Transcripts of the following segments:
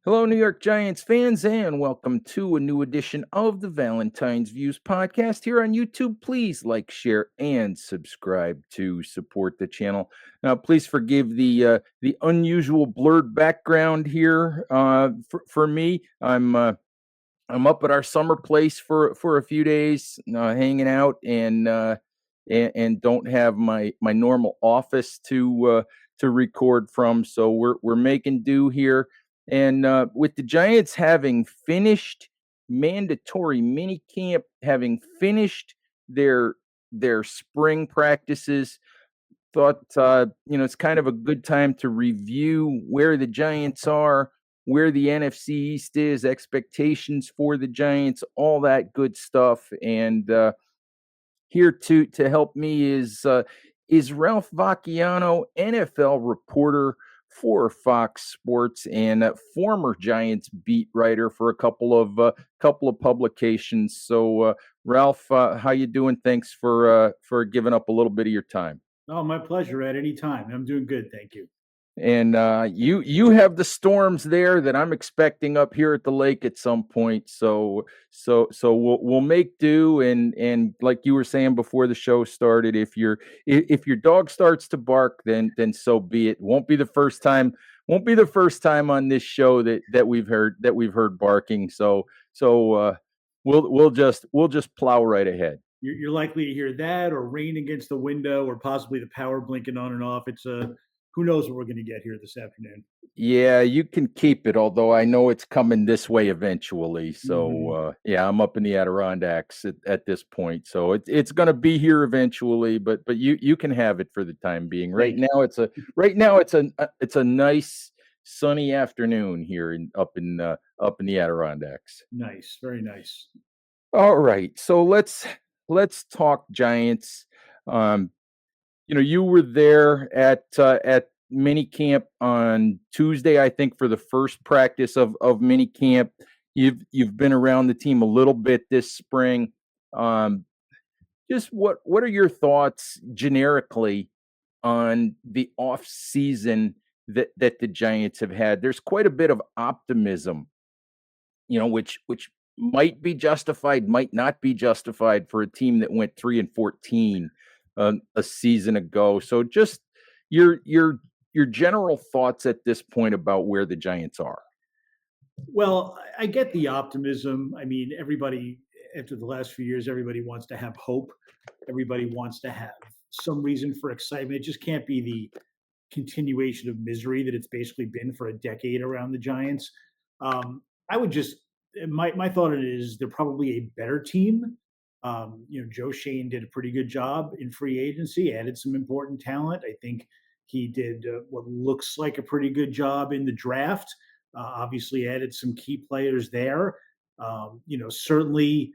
Hello, New York Giants fans, and welcome to a new edition of the Valentine's Views podcast here on YouTube. Please like, share, and subscribe to support the channel. Now, please forgive the unusual blurred background here. For me, I'm up at our summer place for a few days, hanging out, and don't have my normal office to record from. So we're making do here, and with the Giants having finished mandatory mini camp, having finished their their spring practices, thought it's kind of a good time to review where the Giants are, where the NFC East is, expectations for the Giants, all that good stuff. And here to help me is Ralph Vacchiano, NFL reporter for Fox Sports and former Giants beat writer for a couple of publications. So Ralph, how you doing? Thanks for giving up a little bit of your time. Oh, my pleasure at any time. I'm doing good, thank you. And you have the storms there that I'm expecting up here at the lake at some point. So we'll make do. And like you were saying before the show started, if your dog starts to bark, then so be it. Won't be the first time. Won't be the first time on this show that we've heard barking. So we'll just plow right ahead. You're likely to hear that or rain against the window or possibly the power blinking on and off. It's who knows what we're going to get here this afternoon. Yeah, you can keep it, although I know it's coming this way eventually. So, Mhm. yeah, I'm up in the Adirondacks at this point, so it's going to be here eventually. But you can have it for the time being. Thank you. Right now it's a nice sunny afternoon here up in the Adirondacks. Nice, very nice. All right, so let's talk Giants. Um, you were there at mini camp on Tuesday, I think, for the first practice of mini camp. You've been around the team a little bit this spring. Um, just what are your thoughts generically on the off season that the Giants have had? There's quite a bit of optimism, which might be justified, might not be justified for a team that went 3-14 a season ago. So just your general thoughts at this point about where the Giants are. Well, I get the optimism. I mean, everybody after the last few years, everybody wants to have hope. Everybody wants to have some reason for excitement. It just can't be the continuation of misery that it's basically been for a decade around the Giants. I would just my thought on it is they're probably a better team. Joe Shane did a pretty good job in free agency, added some important talent. I think he did what looks like a pretty good job in the draft. Obviously, added some key players there. Certainly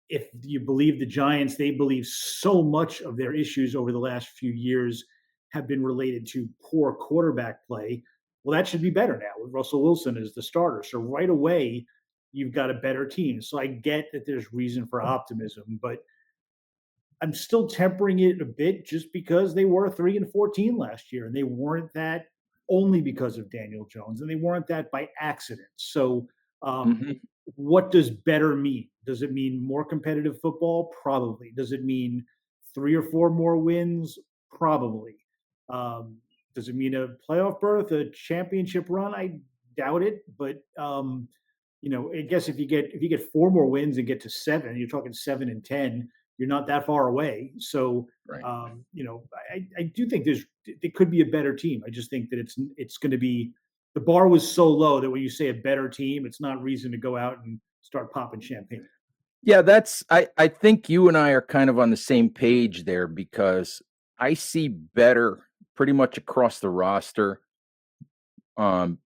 if you believe the Giants, they believe so much of their issues over the last few years have been related to poor quarterback play. Well, that should be better now with Russell Wilson as the starter. So right away, you've got a better team. So I get that there's reason for optimism, but I'm still tempering it a bit just because they were 3-14 last year, and they weren't that only because of Daniel Jones, and they weren't that by accident. So, um, Mhm. what does better mean? Does it mean more competitive football? Probably. Does it mean 3 or 4 more wins? Probably. Um, does it mean a playoff berth, a championship run? I doubt it, but I guess if you get 4 more wins and get to 7, you're talking 7-10. You're not that far away. So, Right. I do think it could be a better team. I just think that it's going to be the bar was so low that when you say a better team, it's not reason to go out and start popping champagne. Yeah, I think you and I are kind of on the same page there because I see better pretty much across the roster. Um,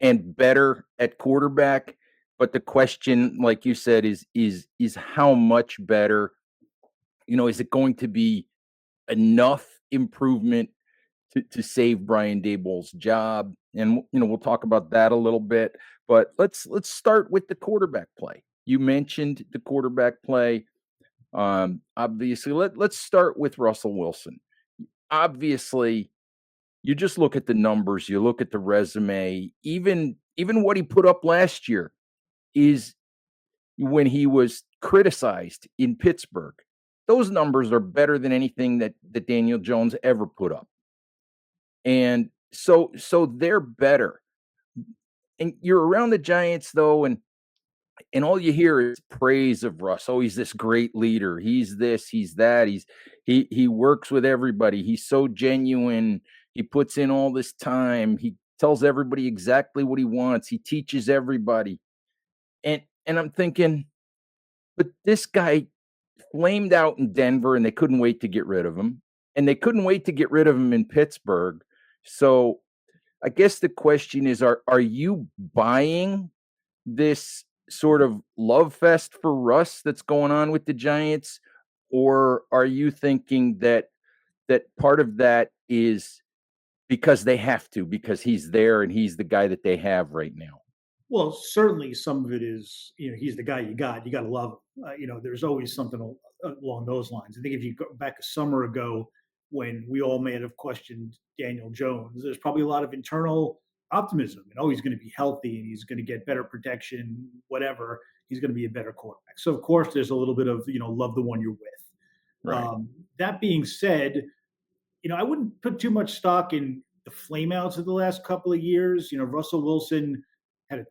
and better at quarterback. But the question, like you said, is how much better? Is it going to be enough improvement to save Brian Daboll's job? And we'll talk about that a little bit. But let's start with the quarterback play. You mentioned the quarterback play. Obviously, let's start with Russell Wilson. Obviously, You just look at the numbers, you look at the resume, even what he put up last year is when he was criticized in Pittsburgh. Those numbers are better than anything that Daniel Jones ever put up. And so they're better. And you're around the Giants though, and all you hear is praise of Russ. Oh, he's this great leader. He's this, he's that. He works with everybody. He's so genuine. He puts in all this time. He tells everybody exactly what he wants. He teaches everybody. And I'm thinking, but this guy flamed out in Denver and they couldn't wait to get rid of him. And they couldn't wait to get rid of him in Pittsburgh. So I guess the question is, are you buying this sort of love fest for Russ that's going on with the Giants? Or are you thinking that part of that is because they have to, because he's there and he's the guy that they have right now? Well, certainly some of it is, he's the guy you got. You got to love him. There's always something along those lines. I think if you go back a summer ago when we all may have questioned Daniel Jones, there's probably a lot of internal optimism and oh, he's going to be healthy and he's going to get better protection, whatever. He's going to be a better quarterback. So of course, there's a little bit of love the one you're with. Right. That being said, I wouldn't put too much stock in the flameouts of the last couple of years. Russell Wilson had a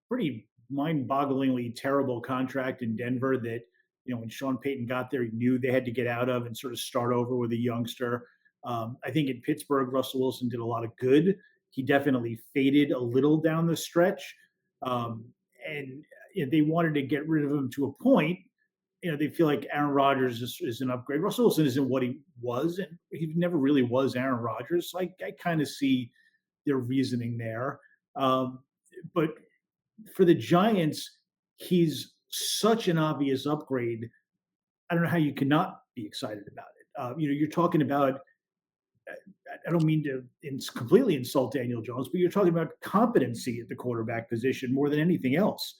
pretty mind-bogglingly terrible contract in Denver that when Sean Payton got there, he knew they had to get out of and sort of start over with a youngster. I think in Pittsburgh, Russell Wilson did a lot of good. He definitely faded a little down the stretch, and they wanted to get rid of him to a point. They feel like Aaron Rodgers is an upgrade. Russell Wilson isn't what he was, and he never really was Aaron Rodgers. So I kind of see their reasoning there. But for the Giants, he's such an obvious upgrade. I don't know how you cannot be excited about it. You're talking about. I don't mean to completely insult Daniel Jones, but you're talking about competency at the quarterback position more than anything else.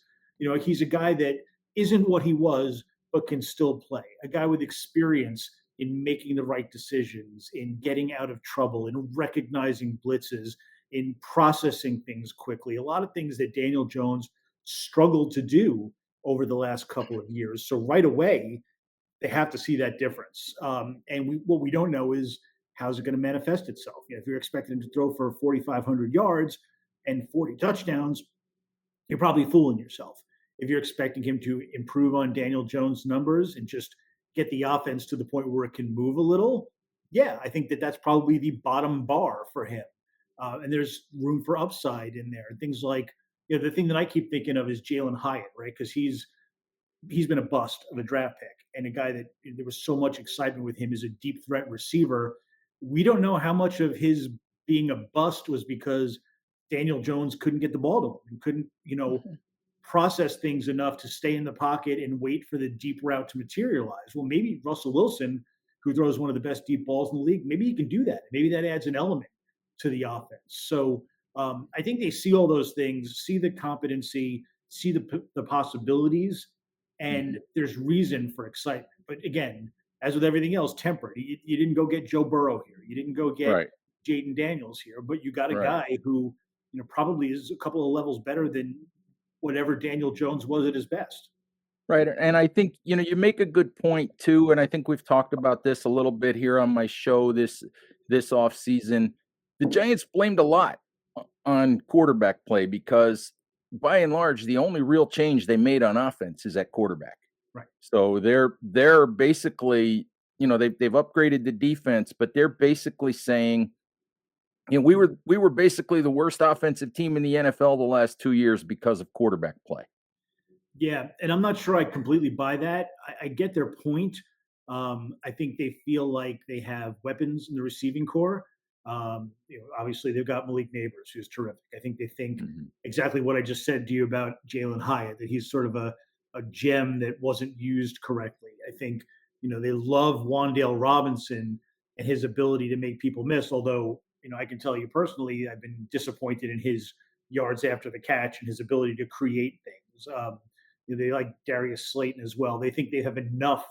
He's a guy that isn't what he was, but can still play. A guy with experience in making the right decisions, in getting out of trouble, in recognizing blitzes, in processing things quickly. A lot of things that Daniel Jones struggled to do over the last couple of years. So right away, they have to see that difference. And what we don't know is how's it going to manifest itself. If you're expecting him to throw for 4,500 yards and 40 touchdowns, you're probably fooling yourself. If you're expecting him to improve on Daniel Jones' numbers and just get the offense to the point where it can move a little, yeah, I think that's probably the bottom bar for him. And there's room for upside in there. Things like, the thing that I keep thinking of is Jalen Hyatt, right? Because he's been a bust of a draft pick and a guy that there was so much excitement with him as a deep threat receiver. We don't know how much of his being a bust was because Daniel Jones couldn't get the ball to him and couldn't, process things enough to stay in the pocket and wait for the deep route to materialize. Well, maybe Russell Wilson, who throws one of the best deep balls in the league, maybe he can do that. Maybe that adds an element to the offense. So I think they see all those things, see the competency, see the possibilities, and Mhm. there's reason for excitement. But again, as with everything else, tempered. You didn't go get Joe Burrow here. You didn't go get Right. Jaden Daniels here, but you got a Right. guy who probably is a couple of levels better than whatever Daniel Jones was at his best. Right, and I think, you make a good point too, and I think we've talked about this a little bit here on my show this off season. The Giants blamed a lot on quarterback play because by and large, the only real change they made on offense is at quarterback. Right. So they're basically, they've upgraded the defense, but they're basically saying, we were basically the worst offensive team in the NFL the last 2 years because of quarterback play. Yeah, and I'm not sure I completely buy that. I get their point. I think they feel like they have weapons in the receiving core. Obviously they've got Malik Neighbors, who's terrific. I think they think Mhm. exactly what I just said to you about Jalen Hyatt, that he's sort of a gem that wasn't used correctly. I think they love Wandale Robinson and his ability to make people miss. Although I can tell you personally, I've been disappointed in his yards after the catch and his ability to create things. They like Darius Slayton as well. They think they have enough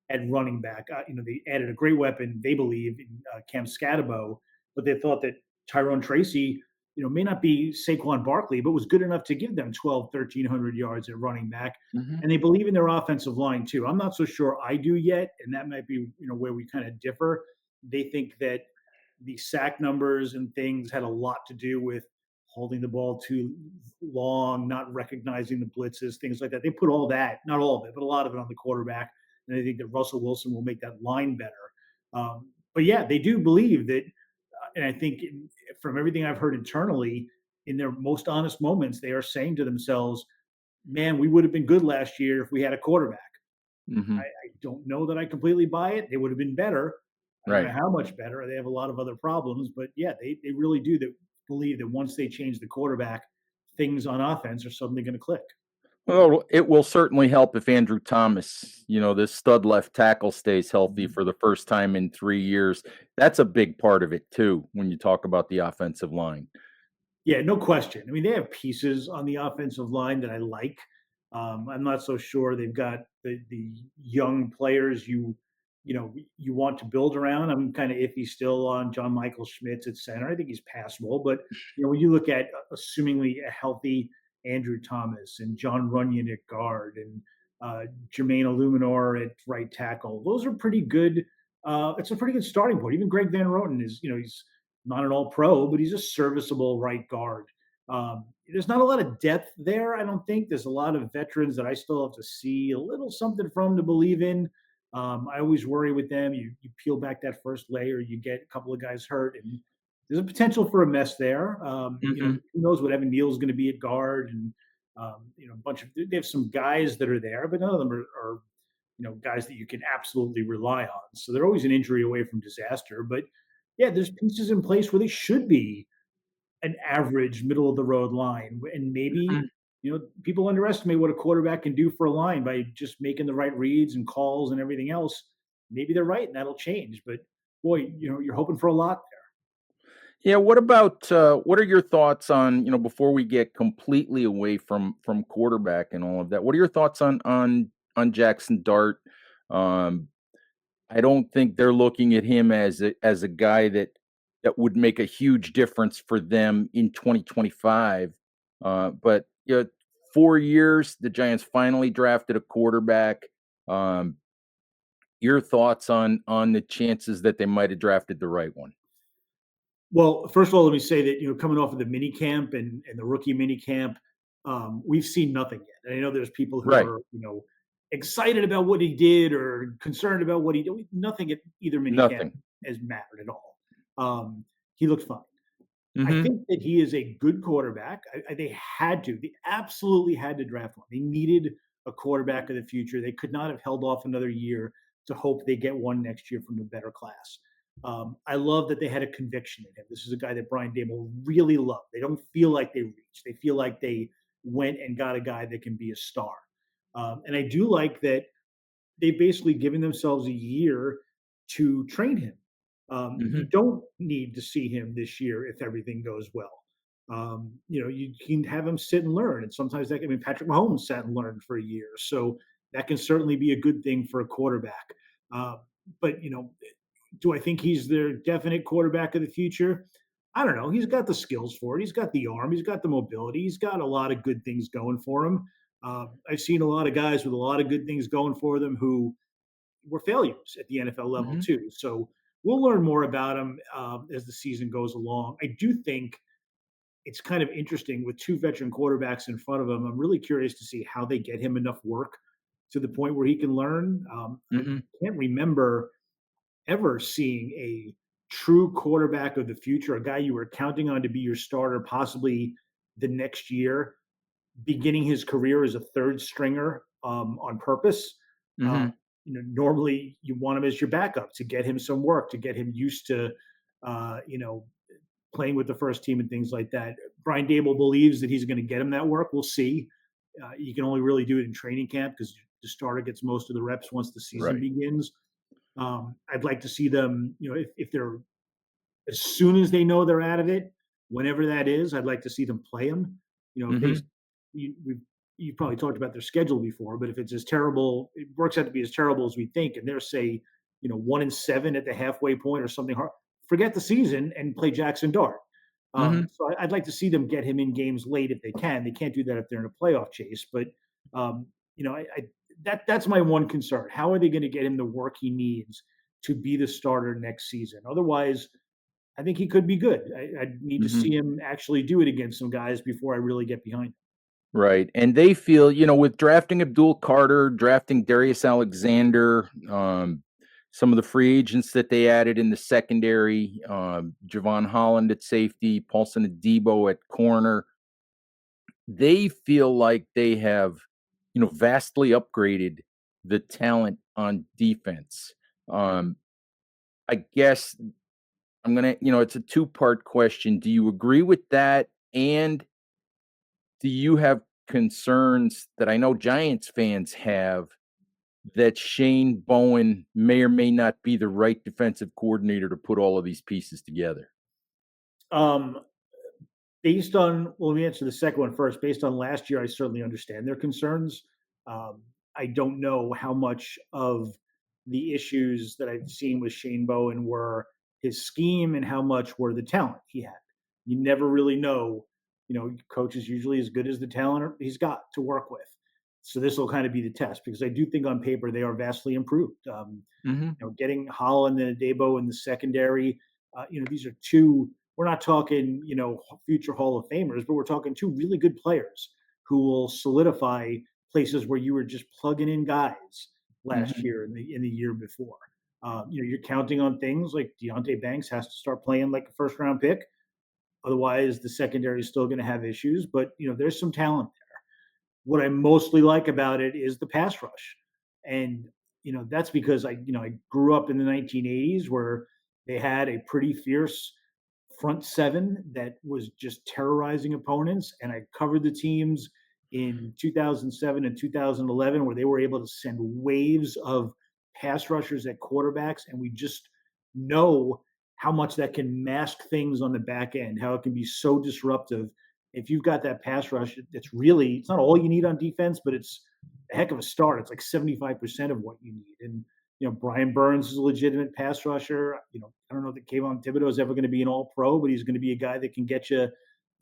at running back. They added a great weapon, they believe, in Cam Scatabo. but they thought that Tyrone Tracy, may not be Saquon Barkley, but was good enough to give them 12, 1,300 yards at running back. Mhm. And they believe in their offensive line too. I'm not so sure I do yet, and that might be where we kind of differ. They think that the sack numbers and things had a lot to do with holding the ball too long, not recognizing the blitzes, things like that. They put all that, not all of it, but a lot of it on the quarterback. And I think that Russell Wilson will make that line better. But yeah, they do believe that, and I think from everything I've heard internally, in their most honest moments, they are saying to themselves, "Man, we would have been good last year if we had a quarterback." Mhm. I don't know that I completely buy it. They would have been better. I don't know Right. how much better. They have a lot of other problems, but yeah, they really do believe that once they change the quarterback, things on offense are suddenly going to click. Well, it will certainly help if Andrew Thomas, this stud left tackle stays healthy Mhm. for the first time in 3 years. That's a big part of it too when you talk about the offensive line. Yeah, no question. I mean, they have pieces on the offensive line that I like. I'm not so sure they've got the young players you want to build around. I'm kind of iffy still on John Michael Schmitz at center. I think he's passable, but when you look at assumingly a healthy Andrew Thomas and John Runyon at guard and Jermaine Illuminor at right tackle, those are pretty good. It's a pretty good starting point. Even Greg Van Roten is, he's not an all pro, but he's a serviceable right guard. There's not a lot of depth there, I don't think. There's a lot of veterans that I still have to see a little something from to believe in. I always worry with them. You peel back that first layer, you get a couple of guys hurt, and there's a potential for a mess there. Mhm. Who knows what Evan Neal's going to be at guard, and a bunch of they have some guys that are there, but none of them are guys that you can absolutely rely on. So they're always an injury away from disaster. But yeah, there's pieces in place where they should be an average middle of the road line. And maybe, Mhm. people underestimate what a quarterback can do for a line by just making the right reads and calls and everything else. Maybe they're right and that'll change. But boy, you're hoping for a lot there. Yeah, what are your thoughts on, before we get completely away from quarterback and all of that, what are your thoughts on Jackson Dart? Um, I don't think they're looking at him as a guy that would make a huge difference for them in 2025. But 4 years, the Giants finally drafted a quarterback. Um, your thoughts on the chances that they might have drafted the right one? Well, first of all, let me say that coming off of the mini camp and the rookie mini camp, we've seen nothing yet. And I know there's people who Right. are excited about what he did or concerned about what he did. Nothing at either mini camp Nothing. has mattered at all. He looked fine. I Mhm. think that he is a good quarterback. They absolutely had to draft one. They needed a quarterback of the future. They could not have held off another year to hope they get one next year from a better class. I love that they had a conviction in him. This is a guy that Brian Dable really loved. They don't feel like they reached. They feel like they went and got a guy that can be a star. And I do like that they've basically given themselves a year to train him. You Mhm. don't need to see him this year if everything goes well. You can have him sit and learn, and sometimes that. I mean, Patrick Mahomes sat and learned for a year, so that can certainly be a good thing for a quarterback. Uh, but do I think he's their definite quarterback of the future? I don't know. He's got the skills for it. He's got the arm. He's got the mobility. He's got a lot of good things going for him. I've seen a lot of guys with a lot of good things going for them who were failures at the NFL level Mhm. too. So we'll learn more about him as the season goes along. I do think it's kind of interesting with two veteran quarterbacks in front of him. I'm really curious to see how they get him enough work to the point where he can learn. I Mhm. can't remember ever seeing a true quarterback of the future, a guy you were counting on to be your starter possibly the next year, beginning his career as a third stringer on purpose. Uh, Mhm. Normally you want him as your backup to get him some work, to get him used to, uh, you know, playing with the first team and things like that. Brian Dable believes that he's going to get him that work. We'll see. You can only really do it in training camp because the starter gets most of the reps once the season Right. begins. I'd like to see them, if they're as soon as they know they're out of it, whenever that is, I'd like to see them play them. If they, Mhm. we've you've probably talked about their schedule before, but if it's as terrible, it works out to be as terrible as we think, and they're say, 1-7 at the halfway point or something hard. forget the season and play Jackson Dart. Mhm. I'd like to see them get him in games late if they can. They can't do that if they're in a playoff chase, but um, that's my one concern. How are they going to get him the work he needs to be the starter next season? Otherwise, I think he could be good. I need to Mhm. see him actually do it against some guys before I really get behind him. Right, and they feel, with drafting Abdul Carter, drafting Darius Alexander, some of the free agents that they added in the secondary, Javon Holland at safety, Paulson Adebo at corner, they feel like they have, vastly upgraded the talent on defense. Um, I guess I'm gonna, it's a two-part question. Do you agree with that? And do you have concerns that I know Giants fans have that Shane Bowen may or may not be the right defensive coordinator to put all of these pieces together? Um, Based on well, let me answer the second one first. Based on last year, I certainly understand their concerns. Um, I don't know how much of the issues that I've seen with Shane Bowen were his scheme and how much were the talent he had. You never really know. Coach is usually as good as the talent he's got to work with. So this will kind of be the test because I do think on paper they are vastly improved. Mhm, Getting Holland and Adebo in the secondary. These are two. We're not talking, future Hall of Famers, but we're talking two really good players who will solidify places where you were just plugging in guys last mhm. year and the year before. You're counting on things like Deontay Banks has to start playing like a first round pick. Otherwise, the secondary is still going to have issues. But there's some talent. What I mostly like about it is the pass rush. And that's because I grew up in the 1980s where they had a pretty fierce front seven that was just terrorizing opponents. And I covered the teams in 2007 and 2011 where they were able to send waves of pass rushers at quarterbacks. And we just know how much that can mask things on the back end, how it can be so disruptive. If you've got that pass rush, it's not all you need on defense, but it's a heck of a start. It's like 75% of what you need. And Brian Burns is a legitimate pass rusher. I don't know that Kayvon Thibodeau is ever going to be an all pro, but he's going to be a guy that can get you,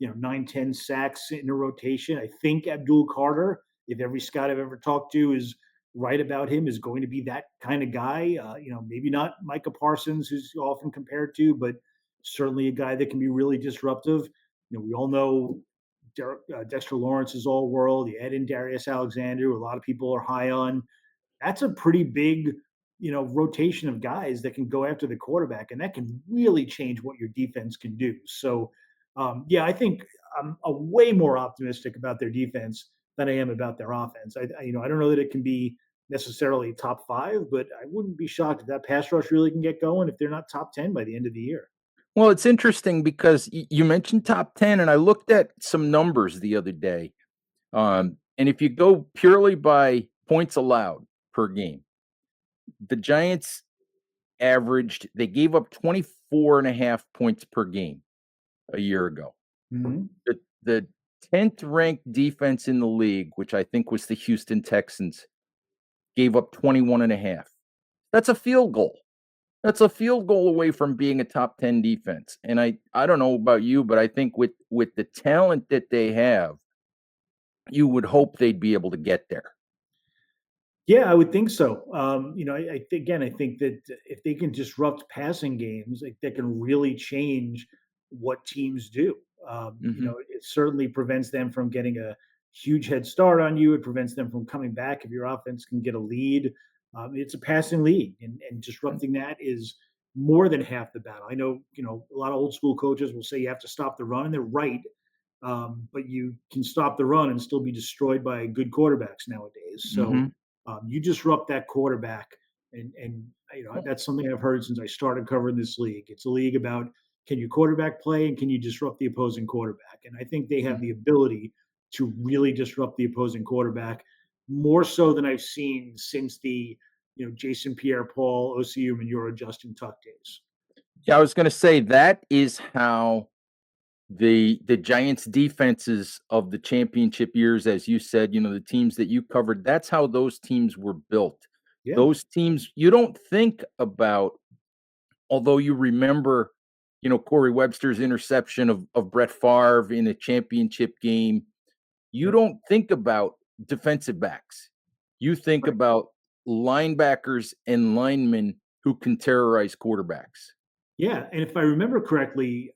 9, 10 sacks in a rotation. I think Abdul Carter, if every scout I've ever talked to is right about him, is going to be that kind of guy. Maybe not Micah Parsons, who's often compared to, but certainly a guy that can be really disruptive. We all know Dexter Lawrence is all world. You add in Darius Alexander, who a lot of people are high on. That's a pretty big, rotation of guys that can go after the quarterback, and that can really change what your defense can do. So, yeah, I think I'm a way more optimistic about their defense than I am about their offense. I don't know that it can be necessarily top five, but I wouldn't be shocked if that pass rush really can get going if they're not top 10 by the end of the year. Well, it's interesting because you mentioned top 10, and I looked at some numbers the other day. And if you go purely by points allowed per game, the Giants they gave up 24 and a half points per game a year ago. Mm-hmm. The 10th ranked defense in the league, which I think was the Houston Texans, gave up 21 and a half. That's a field goal. That's a field goal away from being a top 10 defense. And I don't know about you, but I think with the talent that they have, you would hope they'd be able to get there. Yeah, I would think so. I think that if they can disrupt passing games, like, that can really change what teams do. Mhm. It certainly prevents them from getting a huge head start on you. It prevents them from coming back if your offense can get a lead. It's a passing league, and disrupting that is more than half the battle. I know, a lot of old school coaches will say you have to stop the run, and they're right. But you can stop the run and still be destroyed by good quarterbacks nowadays. So Mhm. you disrupt that quarterback, and that's something I've heard since I started covering this league. It's a league about, can you quarterback play and can you disrupt the opposing quarterback? And I think they have the Mhm. ability to really disrupt the opposing quarterback more so than I've seen since the Jason Pierre-Paul, OCU Manura, Justin Tuck days. Yeah, I was gonna say that is how the Giants defenses of the championship years, as you said, the teams that you covered, that's how those teams were built. Yeah. Those teams you don't think about, although you remember Corey Webster's interception of Brett Favre in a championship game. You Yep. don't think about defensive backs. You think Right. about linebackers and linemen who can terrorize quarterbacks. Yeah, and if I remember correctly,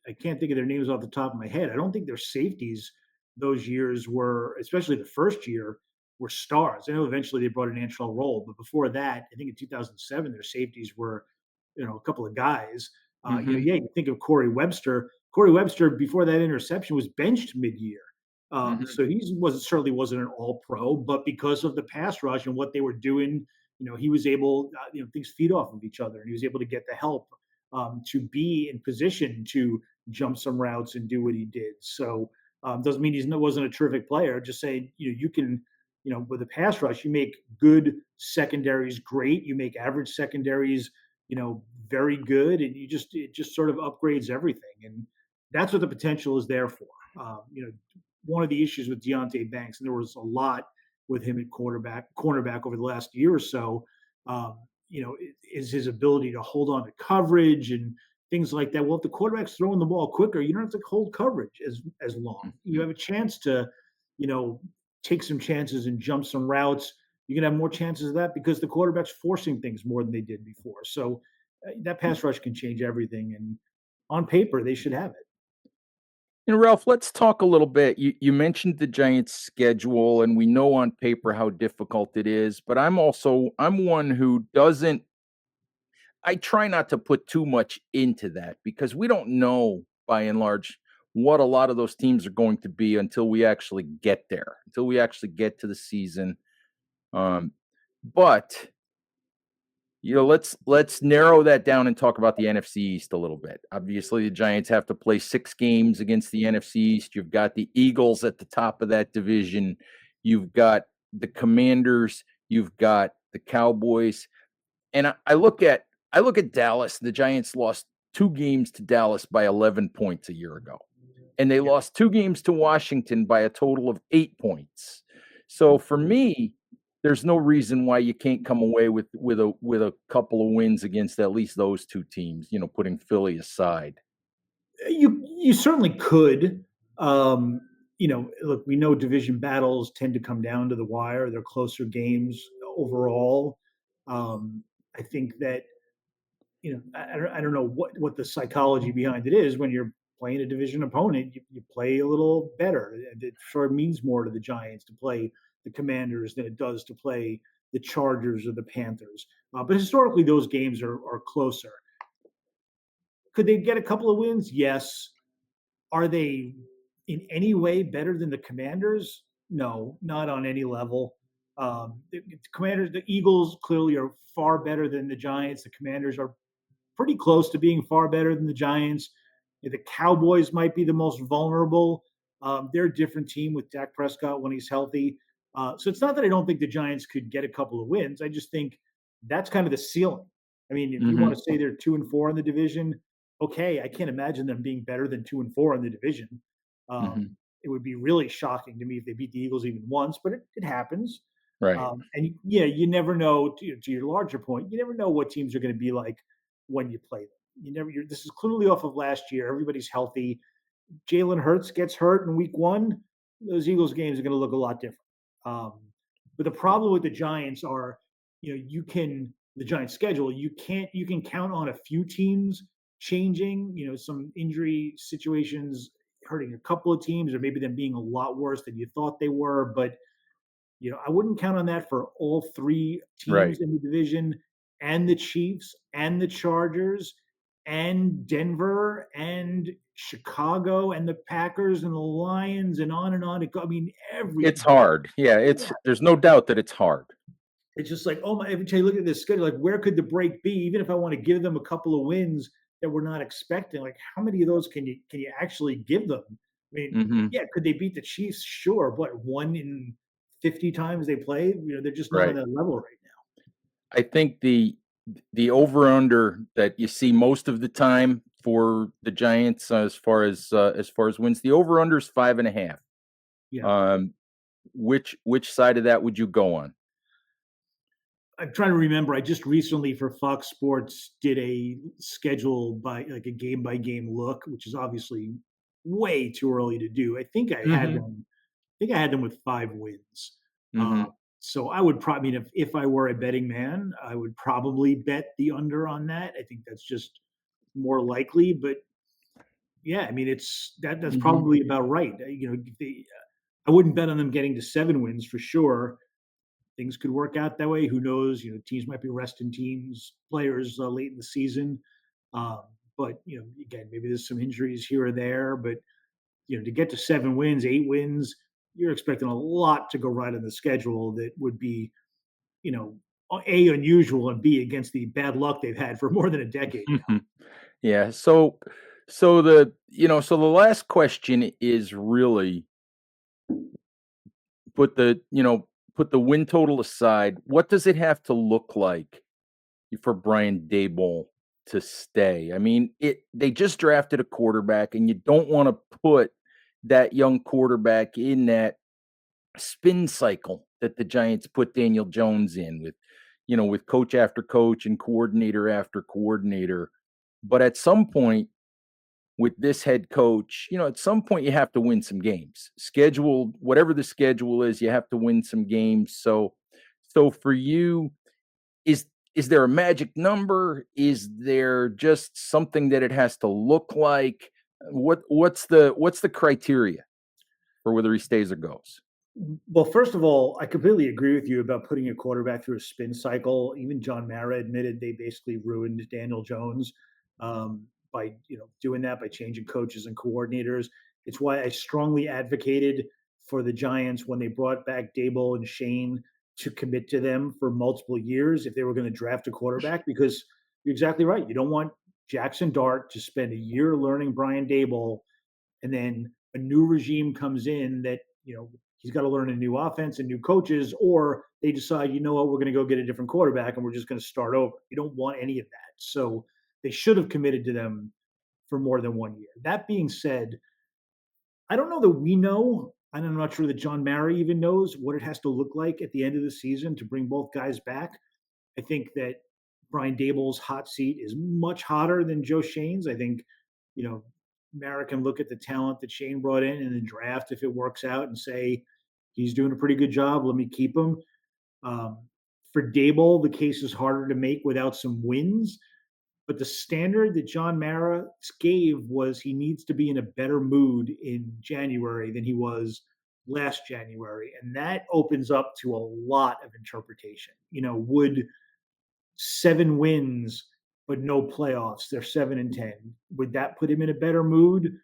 I can't think of their names off the top of my head. I don't think their safeties those years were, especially the first year, were stars. I know eventually they brought in Antrell Roll, but before that, I think in 2007 their safeties were, a couple of guys. Mhm, Yeah, you think of Corey Webster. Corey Webster before that interception was benched mid-year, mhm, so he was certainly wasn't an All-Pro, but because of the pass rush and what they were doing, he was able, things feed off of each other, and he was able to get the help to be in position to jump some routes and do what he did. So doesn't mean he wasn't a terrific player. Just saying, you can, with a pass rush, you make good secondaries great. You make average secondaries, very good, and it just sort of upgrades everything. And that's what the potential is there for. One of the issues with Deontay Banks, and there was a lot with him at cornerback over the last year or so. Um, is his ability to hold on to coverage and things like that. Well, if the quarterback's throwing the ball quicker, you don't have to hold coverage as long. You mhm. have a chance to, you know, take some chances and jump some routes. You're gonna have more chances of that because the quarterback's forcing things more than they did before. So that pass rush can change everything. And on paper, they should have it. Ralph, let's talk a little bit. You mentioned the Giants' schedule, and we know on paper how difficult it is, but I'm one who doesn't I try not to put too much into that because we don't know by and large what a lot of those teams are going to be until we actually get there, until we actually get to the season. Um, but let's narrow that down and talk about the NFC East a little bit. Obviously, the Giants have to play 6 games against the NFC East. You've got the Eagles at the top of that division. You've got the Commanders, you've got the Cowboys. And I look at Dallas. The Giants lost 2 games to Dallas by 11 points a year ago, and they Yeah. lost 2 games to Washington by a total of 8 points. So for me, there's no reason why you can't come away with a couple of wins against at least those 2 teams, putting Philly aside. You certainly could. Look, we know division battles tend to come down to the wire. They're closer games overall. I think that I don't know what the psychology behind it is when you're playing a division opponent. You play a little better. It sort of means more to the Giants to play the Commanders than it does to play the Chargers or the Panthers. But historically, those games are closer. Could they get a couple of wins? Yes. Are they in any way better than the Commanders? No, not on any level. The Commanders, the Eagles clearly are far better than the Giants. The Commanders are pretty close to being far better than the Giants. The Cowboys might be the most vulnerable. They're a different team with Dak Prescott when he's healthy. So it's not that I don't think the Giants could get a couple of wins. I just think that's kind of the ceiling. I mean, if you want Mhm, to say they're 2-4 in the division, okay, I can't imagine them being better than 2-4 in the division. mhm. It would be really shocking to me if they beat the Eagles even once, but it happens. Right. And yeah, you never know. To your larger point, you never know what teams are going to be like when you play them. You never. This is clearly off of last year. Everybody's healthy. Jalen Hurts gets hurt in week one. Those Eagles games are going to look a lot different. Um, but the problem with the Giants are, you can the Giants schedule. You can count on a few teams changing. Some injury situations hurting a couple of teams, or maybe them being a lot worse than you thought they were. But I wouldn't count on that for all 3 Right. teams in the division and the Chiefs and the Chargers and Denver and Chicago and the Packers and the Lions and on and on it go. I mean, It's hard. Yeah, yeah, there's no doubt that it's hard. it's just like, oh my, every time you look at this schedule, like where could the break be? Even if I want to give them a couple of wins that we're not expecting, like how many of those can you actually give them? I mean, Mhm. yeah, could they beat the Chiefs? Sure, but 1 in 50 times they play, they're just not on Right. that level right now. I think the over under that you see most of the time for the Giants as far as wins, the over under is 5.5. Yeah. Um, which side of that would you go on? I'm trying to remember. I just recently for Fox Sports did a schedule by like a game by game look, which is obviously way too early to do. Mhm, I think I had them with 5 wins. Uh, mhm, so I would probably, if I were a betting man, I would probably bet the under on that. I think that's just more likely. But yeah, I mean, that's mhm, probably about right. I wouldn't bet on them getting to 7 wins for sure. Things could work out that way. Who knows? Teams might be resting players late in the season. Um, but again, maybe there's some injuries here or there. But to get to 7 wins, 8 wins, you're expecting a lot to go right on the schedule that would be, you know, a unusual and b against the bad luck they've had for more than a decade now. mhm. Yeah, so the last question is really put the you know, put the win total aside, what does it have to look like for Brian Daboll to stay? I mean, they just drafted a quarterback, and you don't wanna put that young quarterback in that spin cycle that the Giants put Daniel Jones in with coach after coach and coordinator after coordinator. But at some point with this head coach, at some point you have to win some games. Schedule, whatever the schedule is, you have to win some games. So for you, is is there a magic number? Is there just something that it has to look like? What's the criteria for whether he stays or goes? Well, first of all, I completely agree with you about putting a quarterback through a spin cycle. Even John Mara admitted they basically ruined Daniel Jones by doing that by changing coaches and coordinators. It's why I strongly advocated for the Giants when they brought back Dable and Shane to commit to them for multiple years if they were going to draft a quarterback. Because you're exactly right. You don't want Jackson Dart to spend a year learning Brian Dable and then a new regime comes in that he's got to learn a new offense and new coaches, or they decide, what, we're going to go get a different quarterback and we're just going to start over. You don't want any of that. So they should have committed to them for more than 1 year. That being said, I don't know that we know, and I'm not sure that John Mara even knows what it has to look like at the end of the season to bring both guys back. I think that Brian Dable's hot seat is much hotter than Joe Shane's. I think, you know, Mara can look at the talent that Shane brought in the draft if it works out and say he's doing a pretty good job. Let me keep him. Um, for Dable, the case is harder to make without some wins. But the standard that John Mara gave was he needs to be in a better mood in January than he was last January. And that opens up to a lot of interpretation. Would 7 wins but no playoffs, they're 7-10, would that put him in a better mood?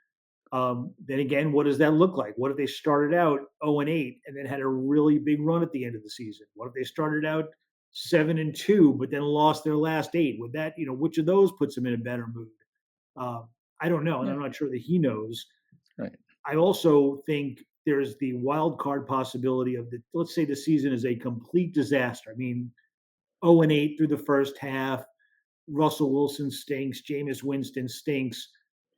Then again, what does that look like? What if they started out 0-8 and then had a really big run at the end of the season? What if they started out 7-2 but then lost their last 8? Would that, which of those puts them in a better mood? I don't know, and Yeah, I'm not sure that he knows. right. I also think there's the wild card possibility of let's say the season is a complete disaster. I mean, 0-8 through the first half. Russell Wilson stinks. Jameis Winston stinks.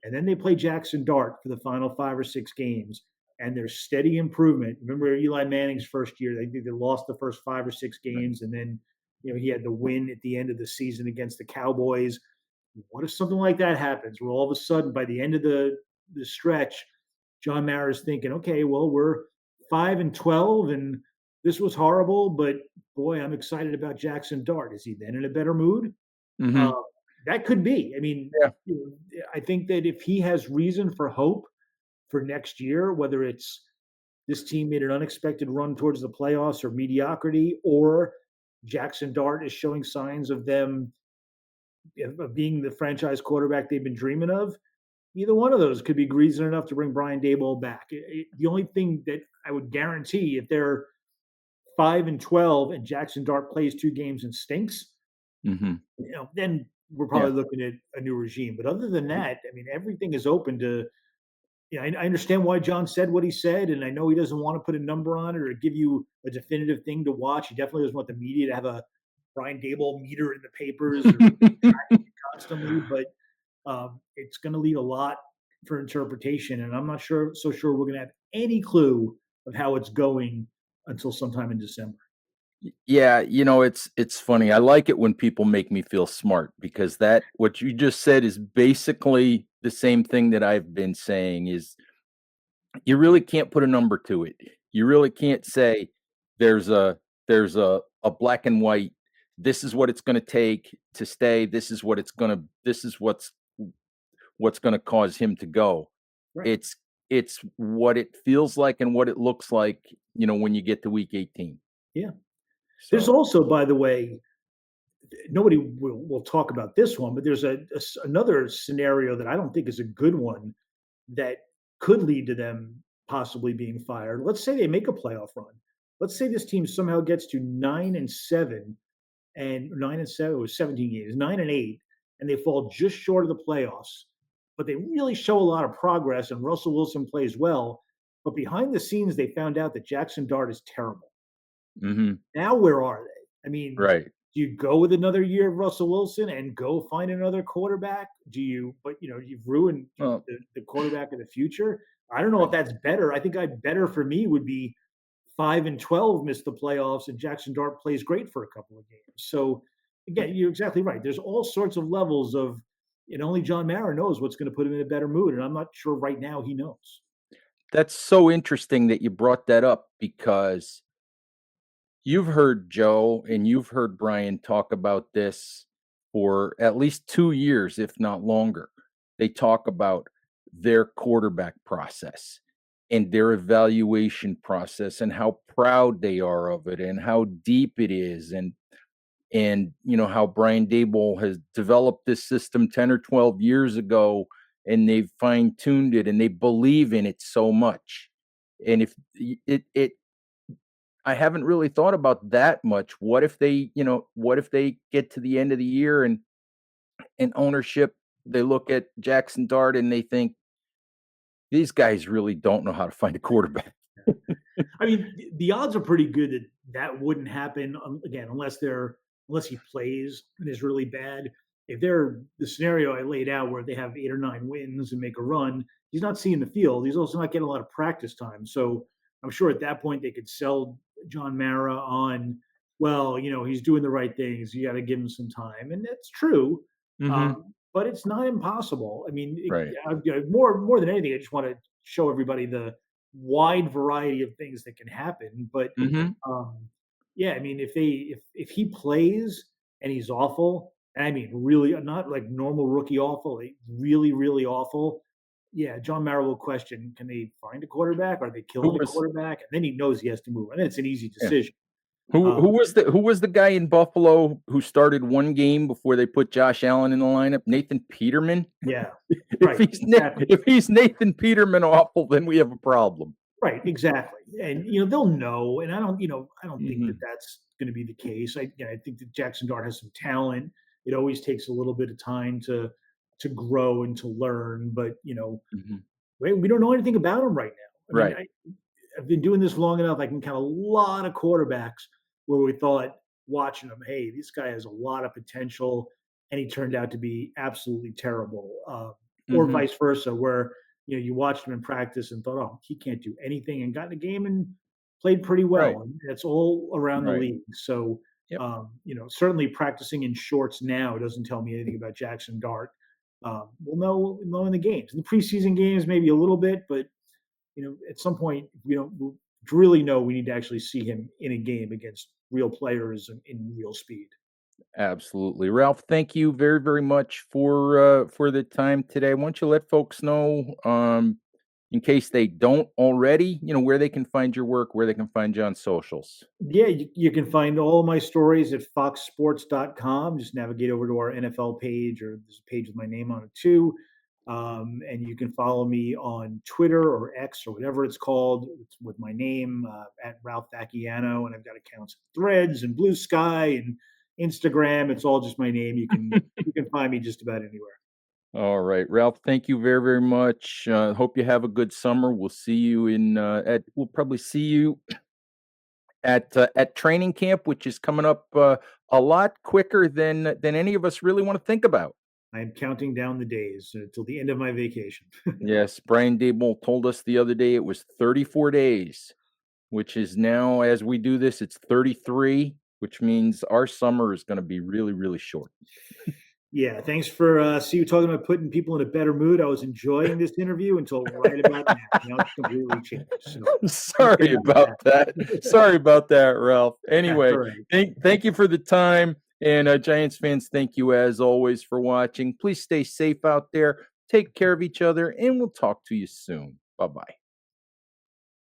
And then they play Jackson Dart for the final 5 or 6 games. And there's steady improvement. Remember Eli Manning's first year? They lost the first 5 or 6 games. And then, he had the win at the end of the season against the Cowboys. What if something like that happens where all of a sudden by the end of the stretch, John Mara's thinking, okay, well, we're 5-12 and this was horrible, but boy, I'm excited about Jackson Dart. Is he then in a better mood? Uh, Mhm. that could be. I mean, Yeah. I think that if he has reason for hope for next year, whether it's this team made an unexpected run towards the playoffs or mediocrity, or Jackson Dart is showing signs of them of being the franchise quarterback they've been dreaming of, either one of those could be reason enough to bring Brian Daboll back. The only thing that I would guarantee if they're 5-12 and Jackson Dart plays 2 games and stinks, Mhm. then we're Yeah. probably looking at a new regime. But other than that, I mean, everything is open to. I understand why John said what he said, and I know he doesn't want to put a number on it or give you a definitive thing to watch. He definitely doesn't want the media to have a Brian Dable meter in the papers or constantly, but it's going to leave a lot for interpretation, and I'm not so sure we're going to have any clue of how it's going until sometime in December. Yeah, it's funny. I like it when people make me feel smart because that what you just said is basically the same thing that I've been saying is you really can't put a number to it. You really can't say there's a black and white. This is what it's going to take to stay. This is what's going to cause him to go. Right. It's it's what it feels like and what it looks like, when you get to week 18. Yeah. There's So, also, by the way, nobody will talk about this one, but there's another scenario that I don't think is a good one that could lead to them possibly being fired. Let's say they make a playoff run. Let's say this team somehow gets to 9-7, and 9-7 was 17 games, 9-8, and they fall just short of the playoffs. But they really show a lot of progress, and Russell Wilson plays well. But behind the scenes, they found out that Jackson Dart is terrible. mhm, Now, where are they? I mean, right. do you go with another year of Russell Wilson and go find another quarterback? Do you? But you've ruined Well, the quarterback of the future. I don't know if that's better. I think better for me would be 5-12, miss the playoffs, and Jackson Dart plays great for a couple of games. So again, you're exactly right. There's all sorts of levels of, and only John Mara knows what's going to put him in a better mood, and I'm not sure right now he knows. that's so interesting that you brought that up because you've heard Joe and you've heard Brian talk about this for at least 2 years, if not longer. They talk about their quarterback process and their evaluation process and how proud they are of it and how deep it is and how Brian Dable has developed this system 10 or 12 years ago and they've fine-tuned it and they believe in it so much. And if it I haven't really thought about that much. What if they get to the end of the year and ownership, they look at Jackson Dart and they think these guys really don't know how to find a quarterback. I mean, the odds are pretty good that that wouldn't happen again unless he plays and is really bad. If they're the scenario I laid out where they have 8 or 9 wins and make a run, he's not seeing the field. He's also not getting a lot of practice time. So I'm sure at that point they could sell John Mara on, well, he's doing the right things. You got to give him some time, and that's true. Mhm. But it's not impossible. I mean, Right. more than anything, I just want to show everybody the wide variety of things that can happen. But Mhm. um, yeah, I mean, if he plays and he's awful, and I mean really not like normal rookie awful, like really really awful. Yeah, John Mara will question: Can they find a quarterback? Are they Who killing the was quarterback? And then he knows he has to move, and then it's an easy yeah. decision. Who Um, was the guy in Buffalo who started one game before they put Josh Allen in the lineup? Nathan Peterman? yeah, right, exactly. If he's Nathan Peterman awful, then we have a problem. Right, exactly, and they'll know, and I don't think that Mhm. that's going to be the case. I think that Jackson Dart has some talent. It always takes a little bit of time to grow and to learn, but Mhm. we don't know anything about him right now. I mean, Right. I've been doing this long enough. I can count a lot of quarterbacks where we thought watching him, hey, this guy has a lot of potential, and he turned out to be absolutely terrible. Or Mhm. vice versa, where you watched him in practice and thought, oh, he can't do anything, and got in a game and played pretty Right. well. And it's all around the Right. league. So, Yep. certainly practicing in shorts now doesn't tell me anything about Jackson Dart. We'll know in the games, in the preseason games, maybe a little bit, but at some point, we really know we need to actually see him in a game against real players and in real speed. Absolutely. Ralph, thank you very, very much for the time today. Why don't you let folks know, in case they don't already, where they can find your work, where they can find you on socials. Yeah, you can find all my stories at foxsports.com. Just navigate over to our NFL page, or there's a page with my name on it too. And you can follow me on Twitter or X or whatever it's called. It's with my name at Ralph Vacchiano, and I've got accounts at Threads and Blue Sky and Instagram. It's all just my name. You can find me just about anywhere. All right, Ralph, thank you very, very much. Hope you have a good summer. We'll probably see you at training camp, which is coming up a lot quicker than any of us really want to think about. I am counting down the days till the end of my vacation. Yes, Brian Dable told us the other day it was 34 days. which is now, as we do this, it's 33, which means our summer is going to be really, really short. Yeah, thanks for see you talking about putting people in a better mood. I was enjoying this interview until right about now. Now it's completely changed. So thanks Sorry again for about that. that. Sorry about that, Ralph. That's Anyway, all right. thank you for the time. And Giants fans, thank you as always for watching. Please stay safe out there. Take care of each other, and we'll talk to you soon. Bye bye.